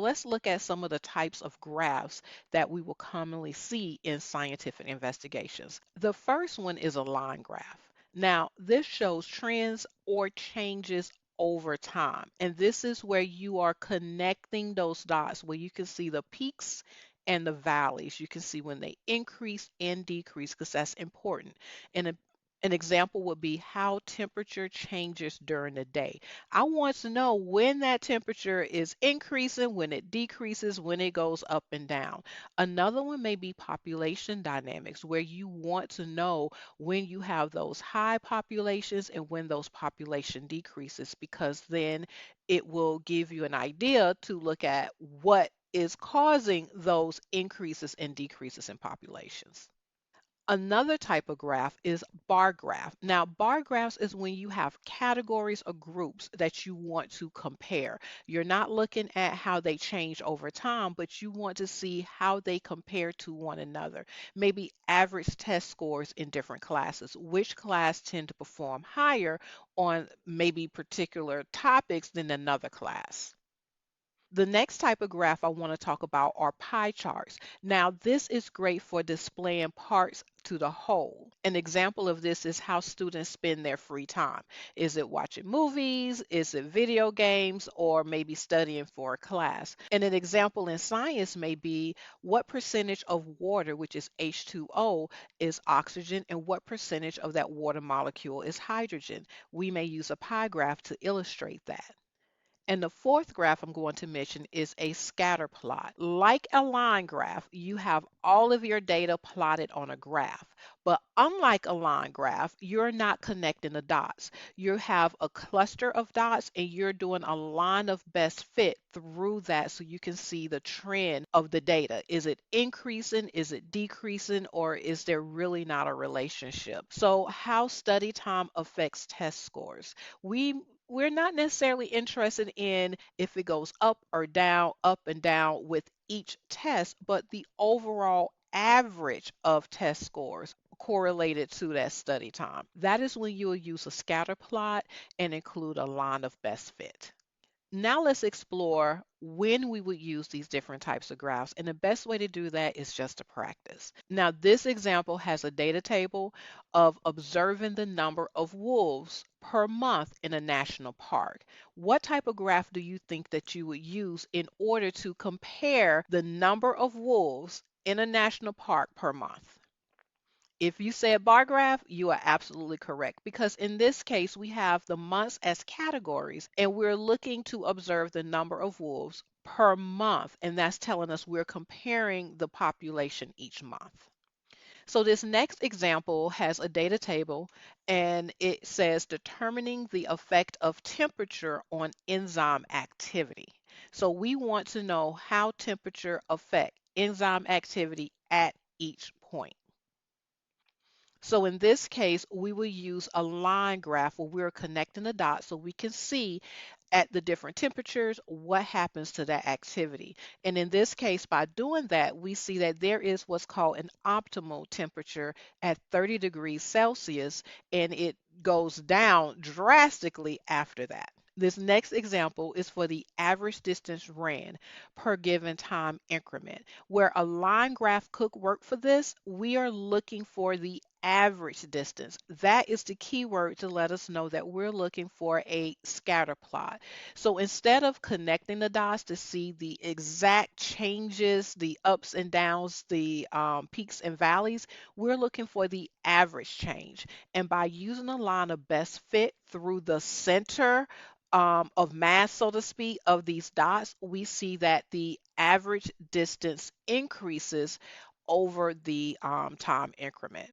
Let's look at some of the types of graphs that we will commonly see in scientific investigations. The first one is a line graph. Now, this shows trends or changes over time. And this is where you are connecting those dots where you can see the peaks and the valleys. You can see when they increase and decrease because that's important. And an example would be how temperature changes during the day. I want to know when that temperature is increasing, when it decreases, when it goes up and down. Another one may be population dynamics, where you want to know when you have those high populations and when those population decreases, because then it will give you an idea to look at what is causing those increases and decreases in populations. Another type of graph is bar graph. Now, bar graphs is when you have categories or groups that you want to compare. You're not looking at how they change over time, but you want to see how they compare to one another. Maybe average test scores in different classes. Which class tend to perform higher on maybe particular topics than another class? The next type of graph I want to talk about are pie charts. Now, this is great for displaying parts to the whole. An example of this is how students spend their free time. Is it watching movies? Is it video games? Or maybe studying for a class? And an example in science may be what percentage of water, which is H2O, is oxygen, and what percentage of that water molecule is hydrogen. We may use a pie graph to illustrate that. And the fourth graph I'm going to mention is a scatter plot. Like a line graph, you have all of your data plotted on a graph. But unlike a line graph, you're not connecting the dots. You have a cluster of dots and you're doing a line of best fit through that so you can see the trend of the data. Is it increasing? Is it decreasing? Or is there really not a relationship? So, how study time affects test scores. We're not necessarily interested in if it goes up and down with each test, but the overall average of test scores correlated to that study time. That is when you'll use a scatter plot and include a line of best fit. Now let's explore when we would use these different types of graphs. And the best way to do that is just to practice. Now, this example has a data table of observing the number of wolves per month in a national park. What type of graph do you think that you would use in order to compare the number of wolves in a national park per month? If you say a bar graph, you are absolutely correct because in this case, we have the months as categories and we're looking to observe the number of wolves per month. And that's telling us we're comparing the population each month. So this next example has a data table and it says determining the effect of temperature on enzyme activity. So we want to know how temperature affect enzyme activity at each point. So in this case, we will use a line graph where we're connecting the dots so we can see at the different temperatures what happens to that activity. And in this case, by doing that, we see that there is what's called an optimal temperature at 30 degrees Celsius, and it goes down drastically after that. This next example is for the average distance ran per given time increment. Where a line graph could work for this, we are looking for the average distance. That is the keyword to let us know that we're looking for a scatter plot. So instead of connecting the dots to see the exact changes, the ups and downs, the peaks and valleys, we're looking for the average change. And by using a line of best fit through the center of mass, so to speak, of these dots, we see that the average distance increases over the time increment.